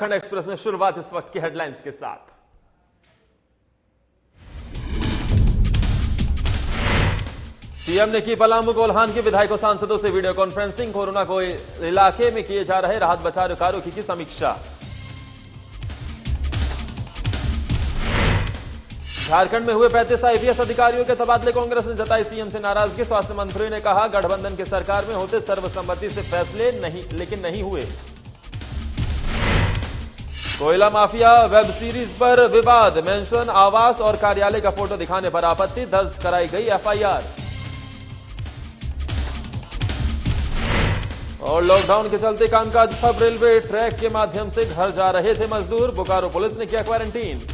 खंड एक्सप्रेस में शुरुआत इस वक्त की हेडलाइंस के साथ। सीएम ने की पलामू कोल्हान के विधायकों सांसदों से वीडियो कॉन्फ्रेंसिंग। कोरोना को इलाके में किए जा रहे राहत बचाव कार्यों की समीक्षा। झारखंड में हुए 35 आईपीएस अधिकारियों के तबादले, कांग्रेस ने जताई सीएम से नाराजगी। स्वास्थ्य मंत्री ने कहा गठबंधन की सरकार में होते सर्वसम्मति से फैसले नहीं हुए। कोयला माफिया वेब सीरीज पर विवाद, मेंशन आवास और कार्यालय का फोटो दिखाने पर आपत्ति, दर्ज कराई गई एफआईआर। और लॉकडाउन के चलते कामकाज ठप, रेलवे ट्रैक के माध्यम से घर जा रहे थे मजदूर, बोकारो पुलिस ने किया क्वारंटीन।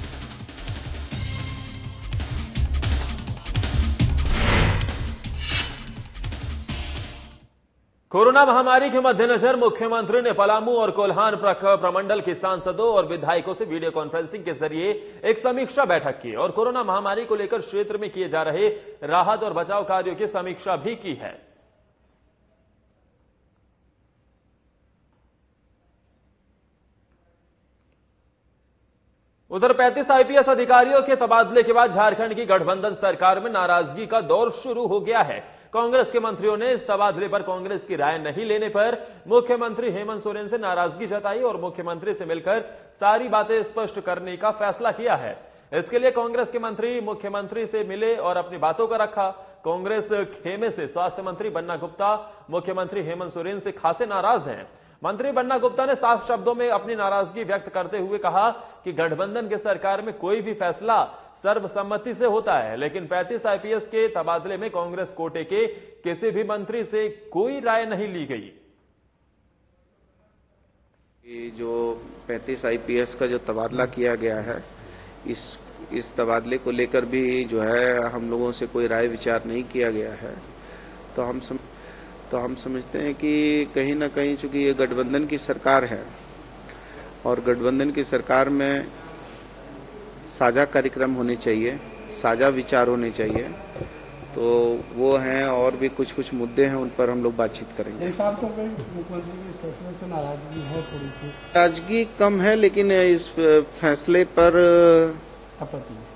कोरोना महामारी के मद्देनजर मुख्यमंत्री ने पलामू और कोल्हान प्रमंडल के सांसदों और विधायकों से वीडियो कॉन्फ्रेंसिंग के जरिए एक समीक्षा बैठक की और कोरोना महामारी को लेकर क्षेत्र में किए जा रहे राहत और बचाव कार्यों की समीक्षा भी की है। उधर 35 आईपीएस अधिकारियों के तबादले के बाद झारखंड की गठबंधन सरकार में नाराजगी का दौर शुरू हो गया है। कांग्रेस के मंत्रियों ने इस तबादले पर कांग्रेस की राय नहीं लेने पर मुख्यमंत्री हेमंत सोरेन से नाराजगी जताई और मुख्यमंत्री से मिलकर सारी बातें स्पष्ट करने का फैसला किया है। इसके लिए कांग्रेस के मंत्री मुख्यमंत्री से मिले और अपनी बातों को रखा। कांग्रेस खेमे से स्वास्थ्य मंत्री बन्ना गुप्ता मुख्यमंत्री हेमंत सोरेन से खासे नाराज हैं। मंत्री बन्ना गुप्ता ने साफ शब्दों में अपनी नाराजगी व्यक्त करते हुए कहा कि गठबंधन की सरकार में कोई भी फैसला सर्वसम्मति से होता है, लेकिन 35 आईपीएस के तबादले में कांग्रेस कोटे के किसी भी मंत्री से कोई राय नहीं ली गई। जो 35 आईपीएस का जो तबादला किया गया है, इस तबादले को लेकर भी जो है हम लोगों से कोई राय विचार नहीं किया गया है। तो हम समझते हैं कि कहीं ना कहीं चूंकि ये गठबंधन की सरकार है और गठबंधन की सरकार में साझा कार्यक्रम होने चाहिए, साझा विचार होने चाहिए, तो वो हैं और भी कुछ मुद्दे हैं, उन पर हम लोग बातचीत करेंगे। मुख्यमंत्री के फैसले से नाराजगी है थोड़ी सी? नाराजगी कम है, लेकिन इस फैसले पर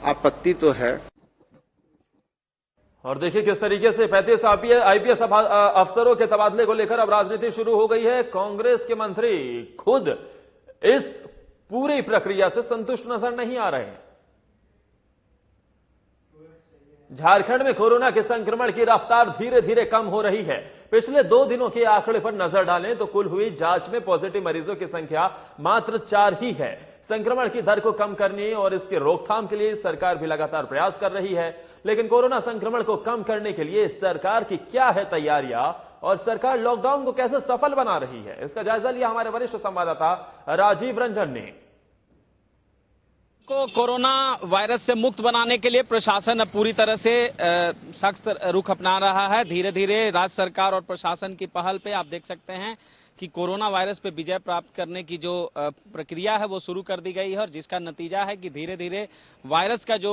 आपत्ति तो है। और देखिए किस तरीके से 35 आईपीएस अफसरों के तबादले को लेकर अब राजनीति शुरू हो गई है। कांग्रेस के मंत्री खुद इस पूरी प्रक्रिया से संतुष्ट नजर नहीं आ रहे हैं। झारखंड में कोरोना के संक्रमण की रफ्तार धीरे धीरे कम हो रही है। पिछले 2 दिनों के आंकड़े पर नजर डालें तो कुल हुई जांच में पॉजिटिव मरीजों की संख्या मात्र 4 ही है। संक्रमण की दर को कम करने और इसके रोकथाम के लिए सरकार भी लगातार प्रयास कर रही है, लेकिन कोरोना संक्रमण को कम करने के लिए सरकार की क्या है तैयारियां और सरकार लॉकडाउन को कैसे सफल बना रही है, इसका जायजा लिया हमारे वरिष्ठ संवाददाता राजीव रंजन ने। को कोरोना वायरस से मुक्त बनाने के लिए प्रशासन अब पूरी तरह से सख्त रुख अपना रहा है। धीरे धीरे राज्य सरकार और प्रशासन की पहल पे आप देख सकते हैं कि कोरोना वायरस पे विजय प्राप्त करने की जो प्रक्रिया है वो शुरू कर दी गई है और जिसका नतीजा है कि धीरे धीरे वायरस का जो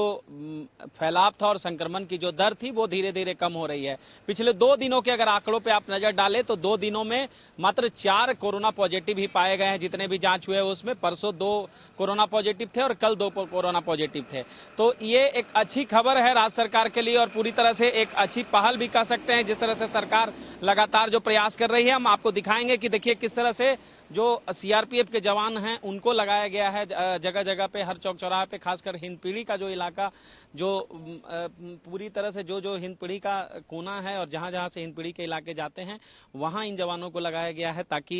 फैलाव था और संक्रमण की जो दर थी वो धीरे धीरे कम हो रही है। पिछले 2 दिनों के अगर आंकड़ों पे आप नजर डालें तो 2 दिनों में मात्र 4 कोरोना पॉजिटिव ही पाए गए हैं। जितने भी जांच हुए उसमें परसों 2 कोरोना पॉजिटिव थे और कल 2 कोरोना पॉजिटिव थे। तो ये एक अच्छी खबर है राज्य सरकार के लिए और पूरी तरह से एक अच्छी पहल भी कह सकते हैं। जिस तरह से सरकार लगातार जो प्रयास कर रही है, हम आपको दिखाएंगे कि देखिए किस तरह से जो सीआरपीएफ के जवान हैं उनको लगाया गया है जगह जगह पे, हर चौक चौराहे पे, खासकर हिंदपीढ़ी का जो इलाका, जो पूरी तरह से जो हिंदपीढ़ी का कोना है और जहां जहां से हिंदपीढ़ी के इलाके जाते हैं वहां इन जवानों को लगाया गया है ताकि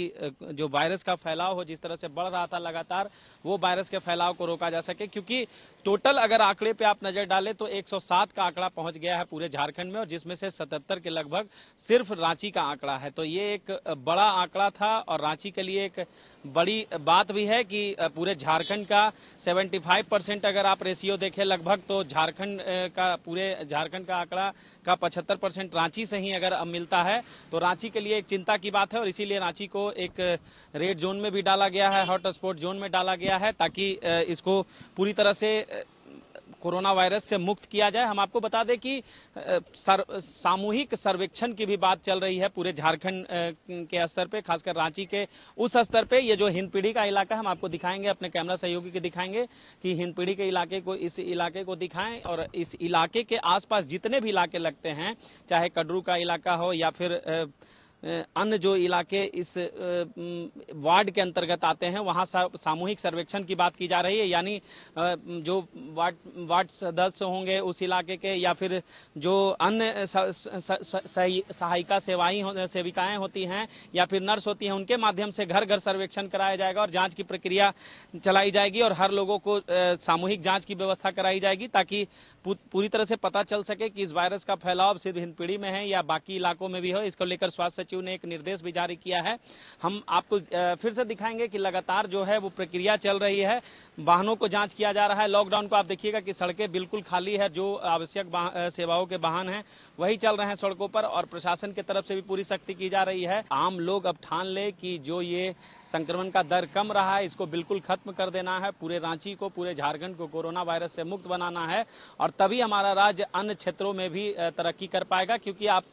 जो वायरस का फैलाव हो, जिस तरह से बढ़ रहा था लगातार, वो वायरस के फैलाव को रोका जा सके। क्योंकि टोटल अगर आंकड़े पे आप नजर डालें तो 107 का आंकड़ा पहुंच गया है पूरे झारखंड में और जिसमें से 77 के लगभग सिर्फ रांची का आंकड़ा है। तो ये एक बड़ा आंकड़ा था और रांची के लिए एक बड़ी बात भी है कि पूरे झारखंड का 75% अगर आप रेशियो देखें लगभग, तो पूरे झारखंड का आंकड़ा का 75% रांची से ही अगर अब मिलता है तो रांची के लिए एक चिंता की बात है और इसीलिए रांची को एक रेड जोन में भी डाला गया है, हॉट स्पॉट जोन में डाला गया है ताकि इसको पूरी तरह से कोरोना वायरस से मुक्त किया जाए। हम आपको बता दें कि सामूहिक सर्वेक्षण की भी बात चल रही है पूरे झारखंड के स्तर पे, खासकर रांची के उस स्तर पे। ये जो हिंदपीढ़ी का इलाका हम आपको दिखाएंगे, अपने कैमरा सहयोगी के दिखाएंगे कि हिंदपीढ़ी के इलाके को, इस इलाके को दिखाएं, और इस इलाके के आसपास जितने भी इलाके लगते हैं, चाहे कटरू का इलाका हो या फिर अन्य जो इलाके इस वार्ड के अंतर्गत आते हैं, वहां सामूहिक सर्वेक्षण की बात की जा रही है। यानी जो वार्ड सदस्य होंगे उस इलाके के, या फिर जो अन्य सहायिका सेविकाएं होती हैं या फिर नर्स होती हैं, उनके माध्यम से घर घर सर्वेक्षण कराया जाएगा और जांच की प्रक्रिया चलाई जाएगी और हर लोगों को सामूहिक जांच की व्यवस्था कराई जाएगी, ताकि पूरी तरह से पता चल सके कि इस वायरस का फैलाव सिर्फ हिंदपीढ़ी में है या बाकी इलाकों में भी हो। इसको लेकर स्वास्थ्य सचिव ने एक निर्देश भी जारी किया है। हम आपको फिर से दिखाएंगे कि लगातार जो है वो प्रक्रिया चल रही है, वाहनों को जांच किया जा रहा है। लॉकडाउन को आप देखिएगा कि सड़कें बिल्कुल खाली है, जो आवश्यक सेवाओं के वाहन हैं वही चल रहे हैं सड़कों पर, और प्रशासन की तरफ से भी पूरी सख्ती की जा रही है। आम लोग अब ठान ले कि जो ये संक्रमण का दर कम रहा है, इसको बिल्कुल खत्म कर देना है। पूरे रांची को, पूरे झारखंड को कोरोना वायरस से मुक्त बनाना है, और तभी हमारा राज्य अन्य क्षेत्रों में भी तरक्की कर पाएगा। क्योंकि आप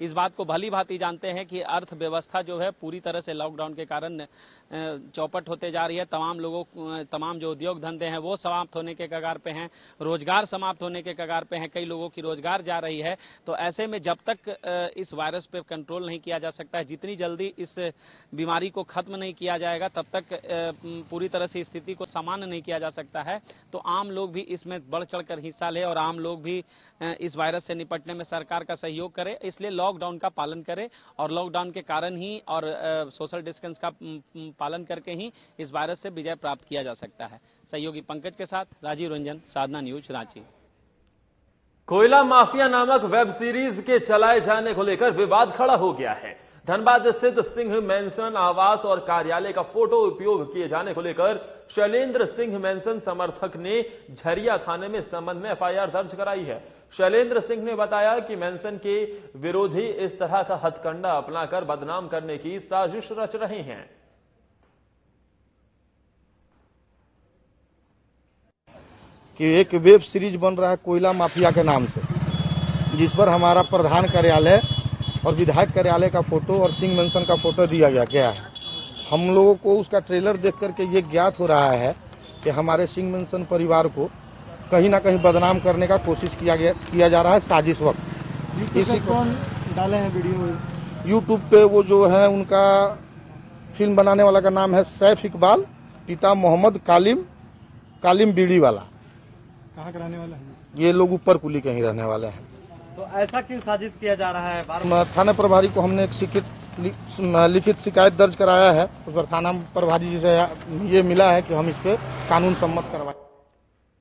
इस बात को भली भांति जानते हैं कि अर्थव्यवस्था जो है पूरी तरह से लॉकडाउन के कारण चौपट होते जा रही है। तमाम जो उद्योग धंधे हैं वो समाप्त होने के कगार पे हैं, रोजगार समाप्त होने के कगार पे हैं, कई लोगों की रोजगार जा रही है। तो ऐसे में जब तक इस वायरस पे कंट्रोल नहीं किया जा सकता है, जितनी जल्दी इस बीमारी को खत्म नहीं किया जाएगा, तब तक पूरी तरह से स्थिति को सामान्य नहीं किया जा सकता है। तो आम लोग भी इसमें बढ़ चढ़कर हिस्सा ले और आम लोग भी इस वायरस से निपटने में सरकार का सहयोग करे। इसलिए लॉकडाउन का पालन करे, और लॉकडाउन के कारण ही और सोशल डिस्टेंस का पालन करके ही इस वायरस से विजय प्राप्त किया जा सकता है। सहयोगी पंकज के साथ राजीव रंजन, साधना न्यूज, रांची। कोयला माफिया नामक वेब सीरीज के चलाए जाने को लेकर विवाद खड़ा हो गया है। धनबाद स्थित सिंह मैंसन आवास और कार्यालय का फोटो उपयोग किए जाने को लेकर शैलेंद्र सिंह मैंसन समर्थक ने झरिया थाने में इस संबंध में एफआईआर दर्ज कराई है। शैलेंद्र सिंह ने बताया कि मैंसन के विरोधी इस तरह का हथकंडा अपनाकर बदनाम करने की साजिश रच रहे हैं। कि एक वेब सीरीज बन रहा है कोयला माफिया के नाम से, जिस पर हमारा प्रधान कार्यालय और विधायक कार्यालय का फोटो और सिंह मैंसन का फोटो दिया गया है। हम लोगों को उसका ट्रेलर देख करके ये ज्ञात हो रहा है कि हमारे सिंह मैंसन परिवार को कहीं ना कहीं बदनाम करने का कोशिश किया जा रहा है, साजिश वक्त। इसी कौन डाले हैं वीडियो? यूट्यूब पे वो जो है, उनका फिल्म बनाने वाला का नाम है सैफ इकबाल, पिता मोहम्मद कालिम बीड़ी वाला। कहाँ के रहने वाले हैं ये लोग? ऊपर कुली के ही रहने वाले हैं। तो ऐसा क्यों साजिश किया जा रहा है? थाना प्रभारी को हमने एक लिखित शिकायत दर्ज कराया है। उस पर थाना प्रभारी से ये मिला है कि हम इस पे कानून सम्मत करवाएं।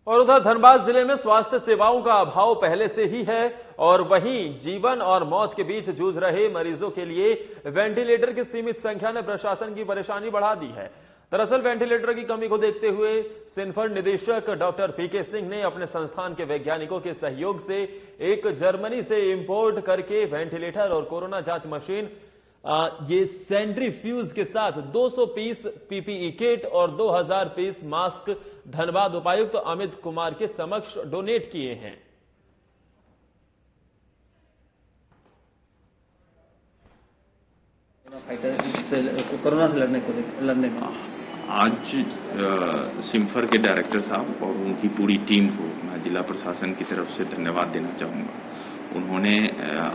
और उधर धनबाद जिले में स्वास्थ्य सेवाओं का अभाव पहले से ही है, और वहीं जीवन और मौत के बीच जूझ रहे मरीजों के लिए वेंटिलेटर की सीमित संख्या ने प्रशासन की परेशानी बढ़ा दी है। दरअसल वेंटिलेटर की कमी को देखते हुए सिन्फर निदेशक डॉक्टर पीके सिंह ने अपने संस्थान के वैज्ञानिकों के सहयोग से एक जर्मनी से इंपोर्ट करके वेंटिलेटर और कोरोना जांच मशीन, ये सेंट्रीफ्यूज के साथ 200 पीस पीपीई किट और 2000 पीस मास्क धनबाद उपायुक्त अमित कुमार के समक्ष डोनेट किए हैं। कोरोना से लड़ने में आज सिम्फर के डायरेक्टर साहब और उनकी पूरी टीम को मैं जिला प्रशासन की तरफ से धन्यवाद देना चाहूँगा। उन्होंने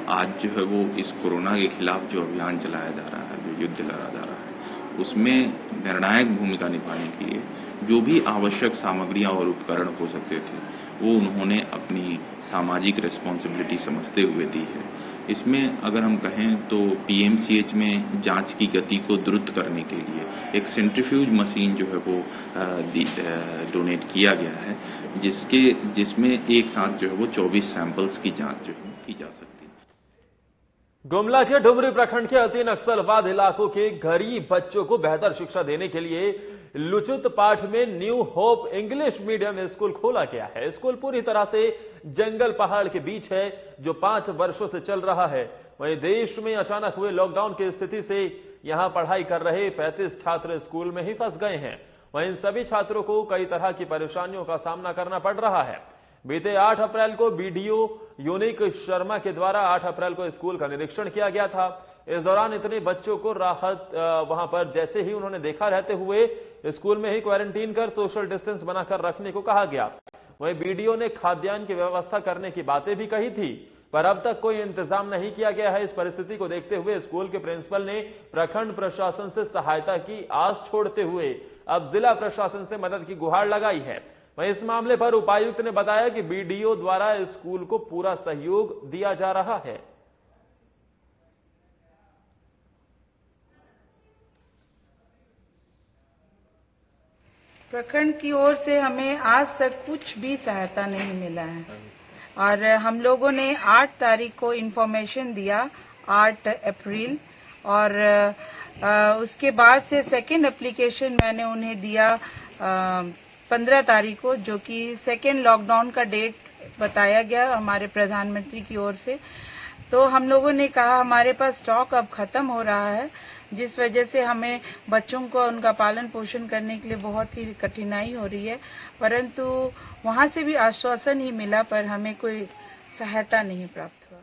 आज जो है वो इस कोरोना के खिलाफ जो अभियान चलाया जा रहा है, जो युद्ध लड़ा जा रहा है, उसमें निर्णायक भूमिका निभाने के लिए जो भी आवश्यक सामग्रियां और उपकरण हो सकते थे वो उन्होंने अपनी सामाजिक रिस्पॉन्सिबिलिटी समझते हुए दी है। इसमें अगर हम कहें तो पीएमसीएच में जांच की गति को द्रुत करने के लिए एक सेंट्रीफ्यूज मशीन जो है वो डोनेट किया गया है, जिसमें एक साथ जो है वो 24 सैंपल्स की जांच जो है की जा सकती है। गुमला के डुमरी प्रखंड के अति नक्सलवाद इलाकों के गरीब बच्चों को बेहतर शिक्षा देने के लिए लुचुत पाठ में new hope English medium school खोला गया है। स्कूल पूरी तरह से जंगल पहाड़ के बीच है, जो 5 वर्षों से चल रहा है। वहीं देश में अचानक हुए लॉकडाउन की स्थिति से यहां पढ़ाई कर रहे 35 छात्र स्कूल में ही फंस गए हैं। वहीं इन सभी छात्रों को कई तरह की परेशानियों का सामना करना पड़ रहा है। बीते 8 अप्रैल को बीडीओ यूनिक शर्मा के द्वारा 8 अप्रैल को स्कूल का निरीक्षण किया गया था। इस दौरान इतने बच्चों को राहत वहां पर जैसे ही उन्होंने देखा, रहते हुए स्कूल में ही क्वारंटीन कर सोशल डिस्टेंस बनाकर रखने को कहा गया। वहीं बीडीओ ने खाद्यान्न की व्यवस्था करने की बातें भी कही थी, पर अब तक कोई इंतजाम नहीं किया गया है। इस परिस्थिति को देखते हुए स्कूल के प्रिंसिपल ने प्रखंड प्रशासन से सहायता की आस छोड़ते हुए अब जिला प्रशासन से मदद की गुहार लगाई है। वहीं इस मामले पर उपायुक्त ने बताया कि बीडीओ द्वारा स्कूल को पूरा सहयोग दिया जा रहा है। प्रखंड की ओर से हमें आज तक कुछ भी सहायता नहीं मिला है और हम लोगों ने 8 तारीख को इंफॉर्मेशन दिया, 8 अप्रैल, और उसके बाद से सेकंड एप्लीकेशन मैंने उन्हें दिया 15 तारीख को, जो कि सेकंड लॉकडाउन का डेट बताया गया हमारे प्रधानमंत्री की ओर से। तो हम लोगों ने कहा हमारे पास स्टॉक अब खत्म हो रहा है, जिस वजह से हमें बच्चों को उनका पालन पोषण करने के लिए बहुत ही कठिनाई हो रही है, परंतु वहां से भी आश्वासन ही मिला, पर हमें कोई सहायता नहीं प्राप्त हुआ।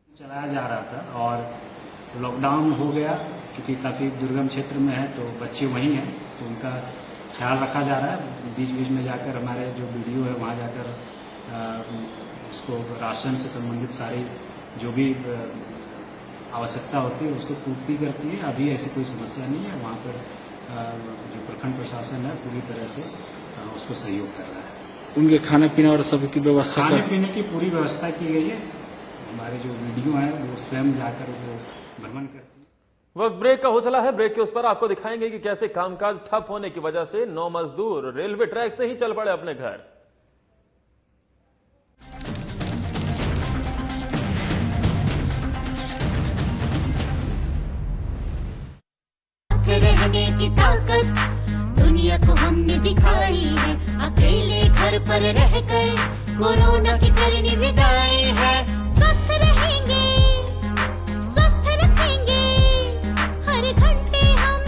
चलाया जा रहा था और लॉकडाउन हो गया, क्योंकि काफ़ी दुर्गम क्षेत्र में है तो बच्चे वहीं हैं, तो उनका ख्याल रखा जा रहा है। बीच बीच में जाकर हमारे जो बीडीओ है वहाँ जाकर उसको राशन से संबंधित सारी जो भी आवश्यकता होती है उसको पूर्ति करती है। अभी ऐसी कोई समस्या नहीं है, वहाँ पर जो प्रखंड प्रशासन है पूरी तरह से उसको सहयोग कर रहा है। उनके खाने पीने और सबकी व्यवस्था, खाने पीने की पूरी व्यवस्था की गई है। हमारे जो वीडियो हैं वो स्वयं जाकर वो भ्रमण करते हैं। वक्त ब्रेक का हो चला है। ब्रेक के उस पर आपको दिखाएंगे कि कैसे कामकाज ठप होने की वजह से 9 मजदूर रेलवे ट्रैक से ही चल पड़े अपने घर। रहने की ताकत दुनिया को हमने दिखाई है, अकेले घर पर रहकर कोरोना की करनी विदाई है। स्वस्थ रहेंगे, स्वस्थ रखेंगे, हर घंटे हम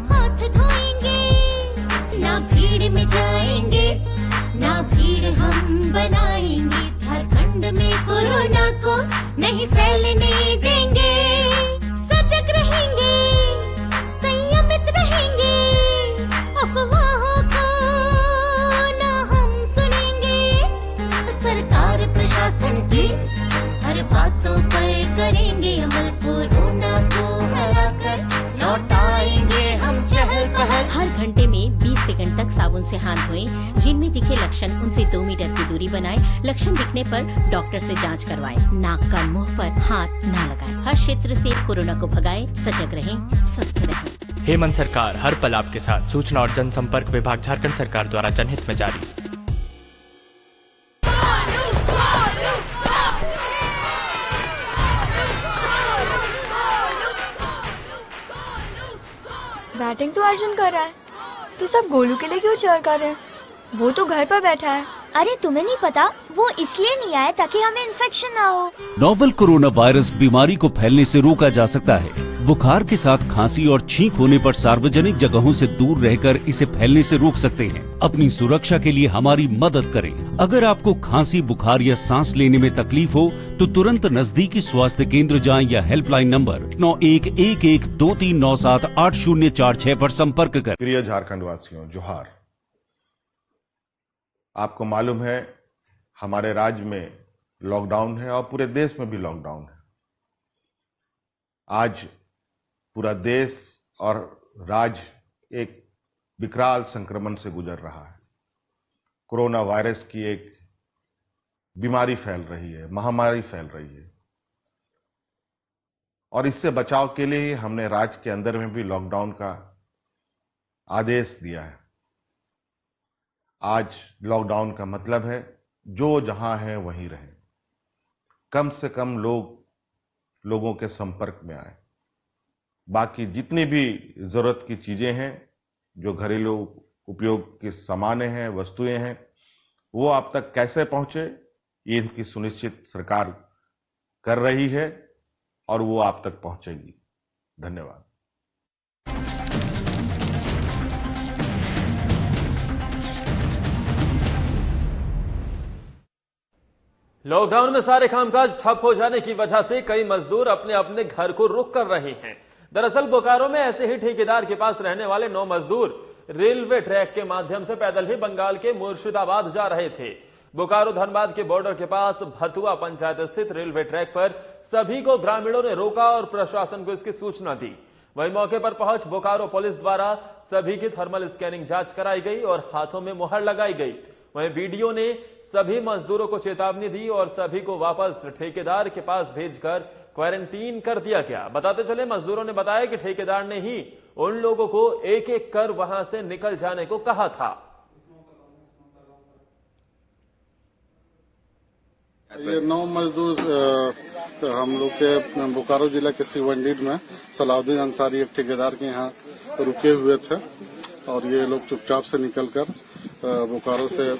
हाथ धोएंगे, ना भीड़ में जाएंगे, ना भीड़ हम बनाएंगे। झारखंड में कोरोना को नहीं फैलने देंगे, सजग रहेंगे, संयमित रहेंगे, अफवाहों को ना हम सुनेंगे। सरकार प्रशासन की हर बातों पर करेंगे अमल, कोरोना को हराकर लौटाएंगे हम चहल पहल। हर घंटे में 20 सेकंड तक साबुन से हाथ धोएं। जिनमें दिखे लक्षण उनसे 2 मीटर की दूरी बनाएं। लक्षण दिखने पर डॉक्टर से जांच करवाएं। नाक का मुंह पर हाथ न लगाएं। हर क्षेत्र से कोरोना को भगाएं। सजग रहें, स्वस्थ रहें। हेमंत सरकार, हर पल आपके साथ। सूचना और जनसंपर्क विभाग, झारखंड सरकार द्वारा जनहित में जारी। बैटिंग तो अर्जुन कर रहा है, तो सब गोलू के लिए क्यों चीयर कर रहे हैं? वो तो घर पर बैठा है। अरे तुम्हें नहीं पता, वो इसलिए नहीं आया ताकि हमें इन्फेक्शन ना हो। नोवेल कोरोना वायरस बीमारी को फैलने से रोका जा सकता है। बुखार के साथ खांसी और छींक होने पर सार्वजनिक जगहों से दूर रहकर इसे फैलने से रोक सकते हैं। अपनी सुरक्षा के लिए हमारी मदद करें। अगर आपको खांसी, बुखार या सांस लेने में तकलीफ हो तो तुरंत नजदीकी स्वास्थ्य केंद्र जाएं या हेल्पलाइन नंबर 911123978046 पर संपर्क करें। प्रिय झारखंड वासियों, जोहार। आपको मालूम है हमारे राज्य में लॉकडाउन है और पूरे देश में भी लॉकडाउन है। आज पूरा देश और राज्य एक विकराल संक्रमण से गुजर रहा है। कोरोना वायरस की एक बीमारी फैल रही है, महामारी फैल रही है, और इससे बचाव के लिए हमने राज्य के अंदर में भी लॉकडाउन का आदेश दिया है। आज लॉकडाउन का मतलब है जो जहां है वहीं रहे, कम से कम लोगों के संपर्क में आए। बाकी जितनी भी जरूरत की चीजें हैं, जो घरेलू उपयोग की सामानें हैं, वस्तुएं हैं, वो आप तक कैसे पहुंचे, ये इनकी सुनिश्चित सरकार कर रही है और वो आप तक पहुंचेगी। धन्यवाद। लॉकडाउन में सारे कामकाज ठप हो जाने की वजह से कई मजदूर अपने अपने घर को रुक कर रहे हैं। दरअसल बोकारो में ऐसे ही ठेकेदार के पास रहने वाले 9 मजदूर रेलवे ट्रैक के माध्यम से पैदल ही बंगाल के मुर्शिदाबाद जा रहे थे। बोकारो धनबाद के बॉर्डर के पास भतुआ पंचायत स्थित रेलवे ट्रैक पर सभी को ग्रामीणों ने रोका और प्रशासन को इसकी सूचना दी। वहीं मौके पर पहुंच बोकारो पुलिस द्वारा सभी की थर्मल स्कैनिंग जांच कराई गई और हाथों में मुहर लगाई गई। वहीं बीडीओ ने सभी मजदूरों को चेतावनी दी और सभी को वापस ठेकेदार के पास भेजकर क्वारंटीन कर दिया गया। बताते चले मजदूरों ने बताया कि ठेकेदार ने ही उन लोगों को एक एक कर वहां से निकल जाने को कहा था। ये 9 मजदूर हम लोग के बोकारो जिला के सिवंडीड में सलाउद्दीन अंसारी एक ठेकेदार के यहाँ रुके हुए थे और ये लोग चुपचाप से निकलकर बोकारो से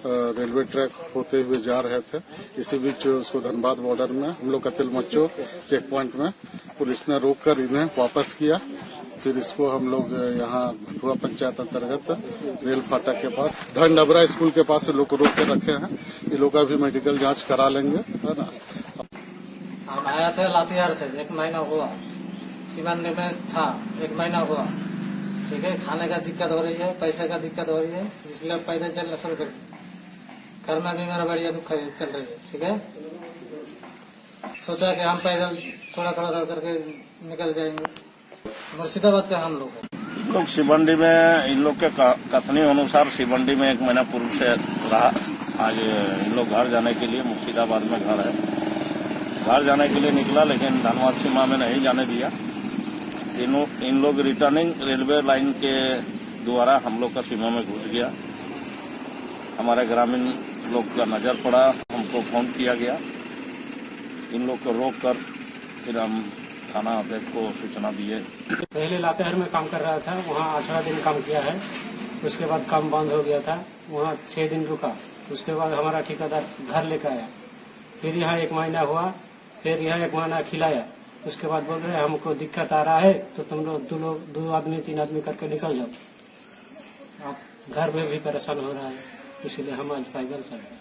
रेलवे ट्रैक होते हुए जा रहे थे। इसी बीच उसको धनबाद बॉर्डर में हम लोग का तिलमच्चो चेक पॉइंट में पुलिस ने रोककर इन्हें वापस किया। फिर इसको हम लोग यहाँ भतुआ पंचायत अंतर्गत रेल फाटक के पास धन डबरा स्कूल के पास लोग को रोक के रखे हैं। ये लोग का भी मेडिकल जांच करा लेंगे, है ना। हम आया थे लातेहार से, 1 महीना हुआ। सिवंडी में था, 1 महीना हुआ। ठीक है, खाने का दिक्कत हो रही है, पैसे का दिक्कत हो रही है, इसलिए पैदल चलना शुरू कर दिया। घर में भी मेरा बढ़िया दुख चल रही है। ठीक है, सोचा कि हम पैदल थोड़ा थोड़ा करके निकल जाएंगे। मुर्शिदाबाद से हम लोग सिवंडी में इन लोग के कथनी अनुसार सिवंडी में 1 महीना पूर्व से रहा। आज इन लोग घर जाने के लिए मुर्शिदाबाद में घर है, घर जाने के लिए निकला, लेकिन धनबाद सीमा में नहीं जाने दिया। इन लोग रिटर्निंग रेलवे लाइन के द्वारा हम लोग का सीमा में घुस गया। हमारे ग्रामीण लोग का नजर पड़ा, हमको फोन किया गया। इन लोग को रोक कर फिर हम थाना अध्यक्ष को सूचना दिए। पहले लातेहार में काम कर रहा था, वहाँ 18 दिन काम किया है। उसके बाद काम बंद हो गया था, वहाँ 6 दिन रुका। उसके बाद हमारा ठेकेदार घर लेकर आया। फिर यहाँ 1 महीना हुआ, फिर यहाँ 1 महीना खिलाया। उसके बाद बोल रहे हमको दिक्कत आ रहा है तो तुम लोग 2 आदमी 3 आदमी करके निकल जाओ। अब घर में भी परेशान हो रहा है, इसलिए हम आज पैदल चल रहे हैं।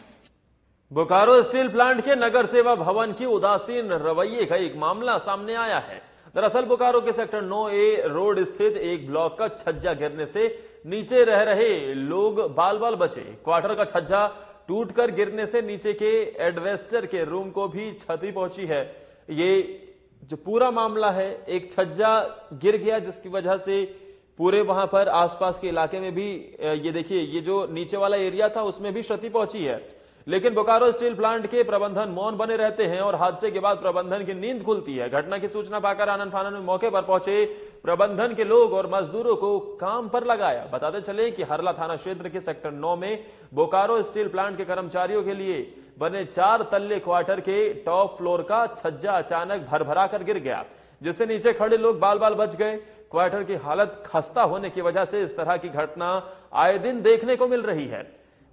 बोकारो स्टील प्लांट के नगर सेवा भवन की उदासीन रवैये का एक मामला सामने आया है। दरअसल बोकारो के सेक्टर 9A रोड स्थित एक ब्लॉक का छज्जा गिरने से नीचे रह रहे लोग बाल बाल बचे। क्वार्टर का छज्जा टूटकर गिरने से नीचे के एडवेस्टर के रूम को भी क्षति पहुंची है। ये जो पूरा मामला है, एक छज्जा गिर गया जिसकी वजह से पूरे वहां पर आसपास के इलाके में भी ये देखिए, ये जो नीचे वाला एरिया था उसमें भी क्षति पहुंची है। लेकिन बोकारो स्टील प्लांट के प्रबंधन मौन बने रहते हैं और हादसे के बाद प्रबंधन की नींद खुलती है। घटना की सूचना पाकर आनन फानन में मौके पर पहुंचे प्रबंधन के लोग और मजदूरों को काम पर लगाया। बताते चले कि हरला थाना क्षेत्र के सेक्टर 9 में बोकारो स्टील प्लांट के कर्मचारियों के लिए बने 4 तल्ले क्वार्टर के टॉप फ्लोर का छज्जा अचानक भरभरा कर गिर गया, जिससे नीचे खड़े लोग बाल बाल बच गए। क्वार्टर की हालत खस्ता होने की वजह से इस तरह की घटना आए दिन देखने को मिल रही है।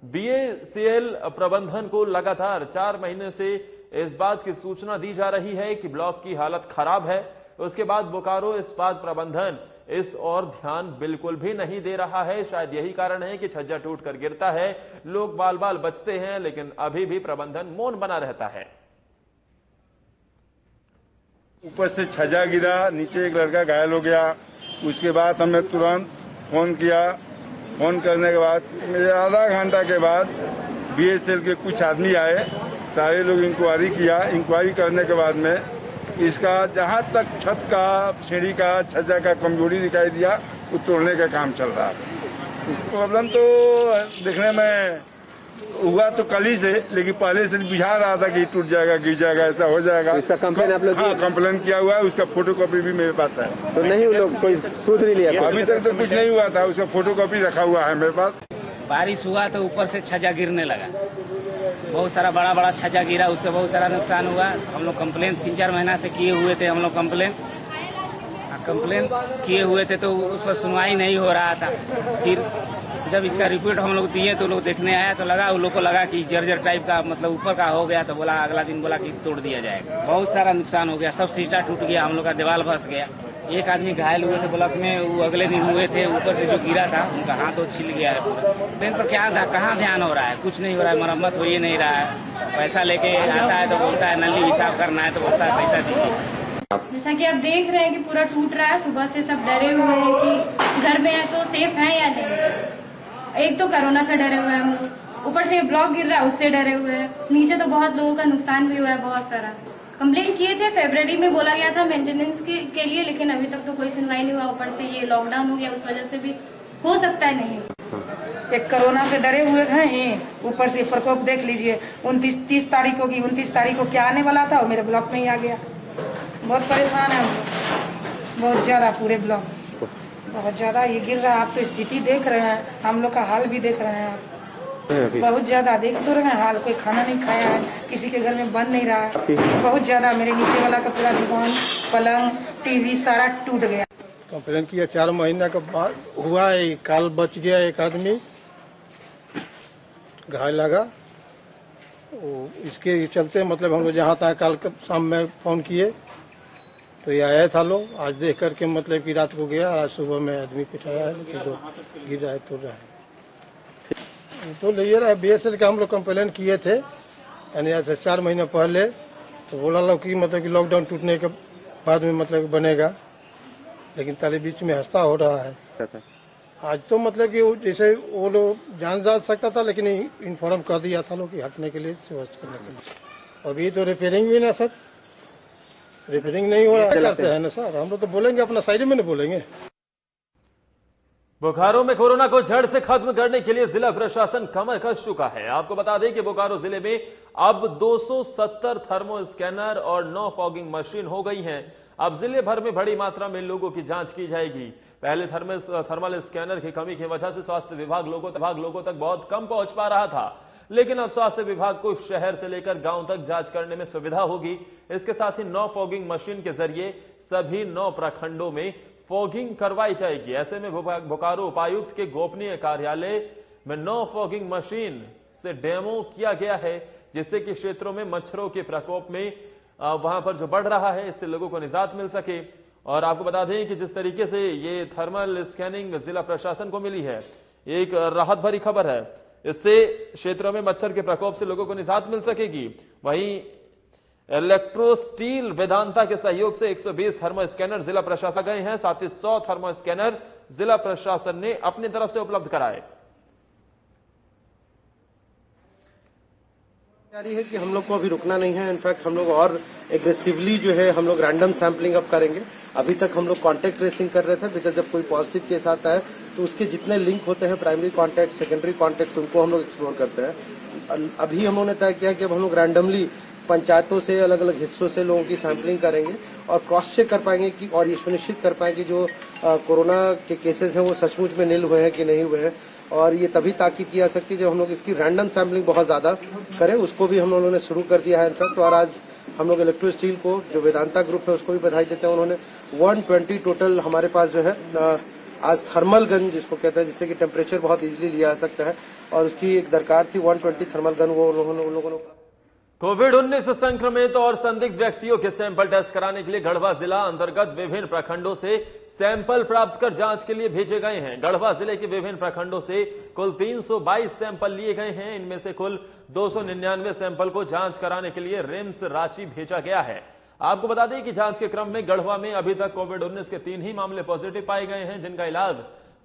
बीएसीएल प्रबंधन को लगातार 4 महीने से इस बात की सूचना दी जा रही है कि ब्लॉक की हालत खराब है। उसके बाद बोकारो इस्पात प्रबंधन इस ओर ध्यान बिल्कुल भी नहीं दे रहा है। शायद यही कारण है कि छज्जा टूटकर गिरता है, लोग बाल बाल बचते हैं, लेकिन अभी भी प्रबंधन मौन बना रहता है। ऊपर से छज्जा गिरा, नीचे एक लड़का घायल हो गया। उसके बाद हमने तुरंत फोन किया। फोन करने के बाद मेरे आधा घंटा के बाद बीएसएल के कुछ आदमी आए, सारे लोग इंक्वायरी किया। इंक्वायरी करने के बाद में इसका जहां तक छत का, सीढ़ी का, छज्जा का कमजोरी दिखाई दिया, वो तोड़ने का काम चल रहा है। प्रॉब्लम तो देखने में हुआ तो कल ही से, लेकिन पहले से बुझा रहा था कि टूट जाएगा, गिर जाएगा, ऐसा हो जाएगा। इसका कंप्लेन आप लोग? हाँ, कंप्लेन किया हुआ है। उसका फोटोकॉपी भी मेरे पास है। तो नहीं वो लोग कोई सूद नहीं लिया? अभी तक तो कुछ नहीं हुआ था, उसका फोटोकॉपी रखा हुआ है मेरे पास। बारिश हुआ तो ऊपर से छज्जा गिरने लगा, बहुत सारा बड़ा बड़ा छज्जा गिरा, उससे बहुत सारा नुकसान हुआ। हम लोग कंप्लेन 3-4 महीना से किए हुए थे। हम लोग कंप्लेन किए हुए थे तो उस पर सुनवाई नहीं हो रहा था। फिर जब इसका रिपोर्ट हम लोग दिए तो लोग देखने आया तो लगा, उन लोग को लगा कि जर्जर टाइप का, मतलब ऊपर का हो गया, तो बोला अगला दिन बोला कि तोड़ दिया जाएगा। बहुत सारा नुकसान हो गया, सब सीटा टूट गया, हम लोग का दीवार फंस गया। एक आदमी घायल हुए थे ब्लॉक में, वो अगले दिन हुए थे, ऊपर से जो गिरा था उनका हाथ तो छिल गया है पूरा। ट्रेन पर क्या था, कहाँ ध्यान हो रहा है, कुछ नहीं हो रहा है, मरम्मत हो ही नहीं रहा है। पैसा लेके आता है तो बोलता है नली हिसाब करना है तो बोलता है पैसा दीजिए। जैसा कि आप देख रहे हैं कि पूरा टूट रहा है, सुबह से सब डरे हुए हैं कि घर में है तो सेफ है या नहीं। एक तो कोरोना से डरे हुए हैं हम लोग, ऊपर से ब्लॉक गिर रहा है उससे डरे हुए हैं, नीचे तो बहुत लोगों का नुकसान भी हुआ है बहुत सारा। कंप्लेंट किए थे, फरवरी में बोला गया था मेंटेनेंस के लिए, लेकिन अभी तक तो कोई सुनवाई नहीं हुआ। ऊपर से ये लॉकडाउन हो गया, उस वजह से भी हो सकता है नहीं। एक कोरोना से डरे हुए हैं, ऊपर से प्रकोप देख लीजिए। 29-30 तारीख को 29 तारीख को क्या आने वाला था और मेरे ब्लॉक में ही आ गया। बहुत परेशान है हम लोग, बहुत ज्यादा, पूरे ब्लॉक बहुत ज्यादा ये गिर रहा है। आप तो स्थिति देख रहे हैं, हम लोग का हाल भी देख रहे हैं, बहुत ज्यादा देख तो रहे हैं हाल। कोई खाना नहीं खाया है, किसी के घर में बन नहीं रहा है, बहुत ज्यादा। मेरे नीचे वाला का पूरा दीवान, पलंग, टीवी सारा टूट गया। कंप्लेन किया 4 महीना के बाद हुआ है, काल बच गया, एक आदमी घायल लगा। इसके चलते मतलब हम लोग जहाँ तक काल शाम में फोन किए तो ये आया था लोग, आज देख करके मतलब कि रात को गया, आज सुबह में आदमी पिटाया है कि जो गिर रहा है तो रहा है। तो ले रहा है BSL का हम लोग कंप्लेन किए थे, यानी आज से 4 महीने पहले, तो बोला लोग कि मतलब कि लॉकडाउन टूटने के बाद में मतलब बनेगा, लेकिन तारे बीच में हंसता हो रहा है। आज तो मतलब कि जैसे वो लोग जान जा सकता था, लेकिन इन्फॉर्म कर दिया था लोग कि हटने के लिए, व्यवस्था करने के लिए। अभी तो रिपेयरिंग भी ना सर, रिपेयरिंग नहीं हो रहा करते हैं ना सर, हम लोग तो बोलेंगे अपना साइड में नहीं बोलेंगे। बोकारो में कोरोना को जड़ से खत्म करने के लिए जिला प्रशासन कमर कस चुका है। आपको बता दें कि बोकारो जिले में अब 270 थर्मो स्कैनर और 9 फॉगिंग मशीन हो गई हैं। अब जिले भर में बड़ी मात्रा में लोगों की जांच की जाएगी। पहले थर्मल स्कैनर की कमी की वजह से स्वास्थ्य विभाग लोगों तक बहुत कम पहुंच पा रहा था, लेकिन अब स्वास्थ्य विभाग को शहर से लेकर गांव तक जांच करने में सुविधा होगी। इसके साथ ही 9 फॉगिंग मशीन के जरिए सभी 9 प्रखंडों में फॉगिंग करवाई जाएगी। ऐसे में बोकारो उपायुक्त के गोपनीय कार्यालय में 9 फॉगिंग मशीन से डेमो किया गया है, जिससे कि क्षेत्रों में मच्छरों के प्रकोप में वहां पर जो बढ़ रहा है, इससे लोगों को निजात मिल सके। और आपको बता दें कि जिस तरीके से ये थर्मल स्कैनिंग जिला प्रशासन को मिली है, एक राहत भरी खबर है। इससे क्षेत्रों में मच्छर के प्रकोप से लोगों को निजात मिल सकेगी। वहीं इलेक्ट्रोस्टील वेदांता के सहयोग से 120 थर्मो स्कैनर जिला प्रशासन गए हैं, साथ ही 100 थर्मो स्कैनर जिला प्रशासन ने अपनी तरफ से उपलब्ध कराए। जारी है कि हम लोग को अभी रुकना नहीं है। इनफैक्ट हम लोग और एग्रेसिवली जो है हम लोग रैंडम सैंपलिंग अब करेंगे। अभी तक हम लोग कांटेक्ट ट्रेसिंग कर रहे थे, बिकॉज जब कोई पॉजिटिव केस आता है तो उसके जितने लिंक होते हैं, प्राइमरी कॉन्टैक्ट, सेकेंडरी कॉन्टैक्ट, उनको हम लोग एक्सप्लोर करते हैं। अभी हम लोगों ने तय किया कि अब हम लोग रैंडमली पंचायतों से, अलग अलग हिस्सों से लोगों की सैंपलिंग करेंगे और क्रॉस चेक कर पाएंगे कि, और ये सुनिश्चित कर पाएंगे जो कोरोना के केसेस हैं वो सचमुच में नील हुए हैं कि नहीं हुए हैं। और ये तभी ताकीद की जा सकती है जब हम लोग इसकी रैंडम सैम्पलिंग बहुत ज्यादा करें। उसको भी हम लोगों ने शुरू कर दिया है इनफैक्ट। और आज हम लोग इलेक्ट्रो स्टील को, जो वेदांता ग्रुप है, उसको भी बधाई देते हैं। उन्होंने 120 टोटल हमारे पास जो है आज थर्मल गन जिसको कहते हैं, जिससे कि टेम्परेचर बहुत इजीली लिया जा सकता है, और उसकी एक दरकार थी 120 थर्मल गन, वो उन लोगों ने। कोविड-19 संक्रमित और संदिग्ध व्यक्तियों के सैंपल टेस्ट कराने के लिए गढ़वा जिला अंतर्गत विभिन्न प्रखंडों से सैंपल प्राप्त कर जांच के लिए भेजे गए हैं। गढ़वा जिले के विभिन्न प्रखंडों से कुल 322 सैंपल लिए गए हैं। इनमें से कुल 299 सैंपल को जांच कराने के लिए रिम्स रांची भेजा गया है। आपको बता दें कि जांच के क्रम में गढ़वा में अभी तक कोविड-19 के 3 ही मामले पॉजिटिव पाए गए हैं, जिनका इलाज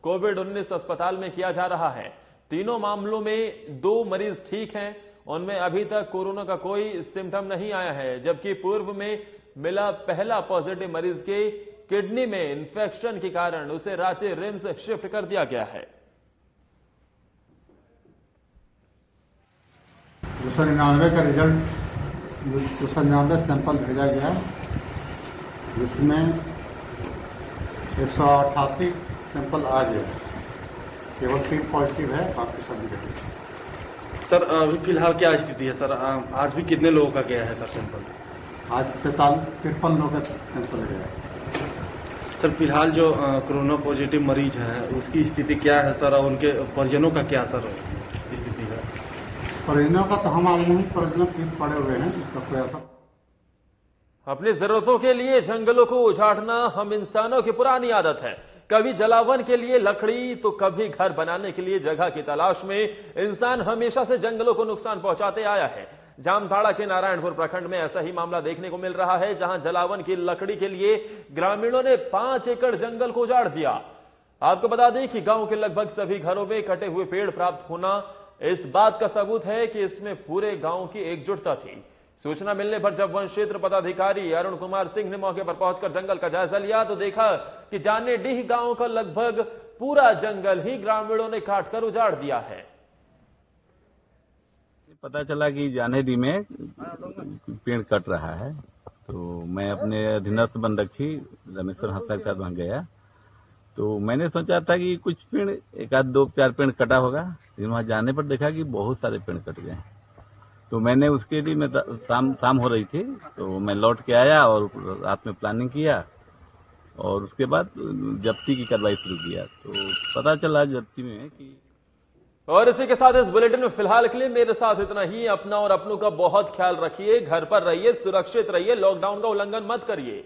कोविड-19 अस्पताल में किया जा रहा है। तीनों मामलों में 2 मरीज ठीक हैं, उनमें अभी तक कोरोना का कोई सिम्टम नहीं आया है, जबकि पूर्व में मिला पहला पॉजिटिव मरीज के किडनी में इंफेक्शन के कारण उसे रांची रिम्स शिफ्ट कर दिया गया है। 299 का रिजल्ट, 299 सैंपल भेजा गया, जिसमें 188 सैंपल आ गया, केवल 3 पॉजिटिव है, बाकी सभी नेगेटिव। सर अभी फिलहाल क्या स्थिति है सर? आज भी कितने लोगों का गया है सर सैंपल? आज 53 लोगों का सैंपल गया है। सर फिलहाल जो कोरोना पॉजिटिव मरीज हैं उसकी स्थिति क्या है सर, और उनके परिजनों का क्या सर स्थिति है? परिजनों का तो हमारे नहीं, परिजन ठीक पड़े हुए हैं, इसका कोई असर। अपनी जरूरतों के लिए जंगलों को उजाड़ना हम इंसानों की पुरानी आदत है। कभी जलावन के लिए लकड़ी तो कभी घर बनाने के लिए जगह की तलाश में इंसान हमेशा से जंगलों को नुकसान पहुंचाते आया है। जामताड़ा के नारायणपुर प्रखंड में ऐसा ही मामला देखने को मिल रहा है, जहां जलावन की लकड़ी के लिए ग्रामीणों ने 5 एकड़ जंगल को उजाड़ दिया। आपको बता दें कि गांव के लगभग सभी घरों में कटे हुए पेड़ प्राप्त होना इस बात का सबूत है कि इसमें पूरे गांव की एकजुटता थी। सूचना मिलने पर जब वन क्षेत्र पदाधिकारी अरुण कुमार सिंह ने मौके पर पहुंचकर जंगल का जायजा लिया तो देखा कि जानेडीह गांव का लगभग पूरा जंगल ही ग्रामीणों ने काटकर उजाड़ दिया है। पता चला कि जानेडीह में पेड़ कट रहा है, तो मैं अपने अधीनस्थ वनरक्षी रमेश्वर हंसदा के साथ वहां गया। तो मैंने सोचा था कि कुछ पेड़, 1 2 4 पेड़ कटा होगा, लेकिन वहां जाने पर देखा कि बहुत सारे पेड़ कट गए। तो मैंने उसके लिए मैं शाम हो रही थी, तो मैं लौट के आया और रात में प्लानिंग किया और उसके बाद जब्ती की कार्रवाई शुरू किया। तो पता चला जब्ती में कि और इसी के साथ इस बुलेटिन में फिलहाल के लिए मेरे साथ इतना ही। अपना और अपनों का बहुत ख्याल रखिए, घर पर रहिए, सुरक्षित रहिए, लॉकडाउन का उल्लंघन मत करिए।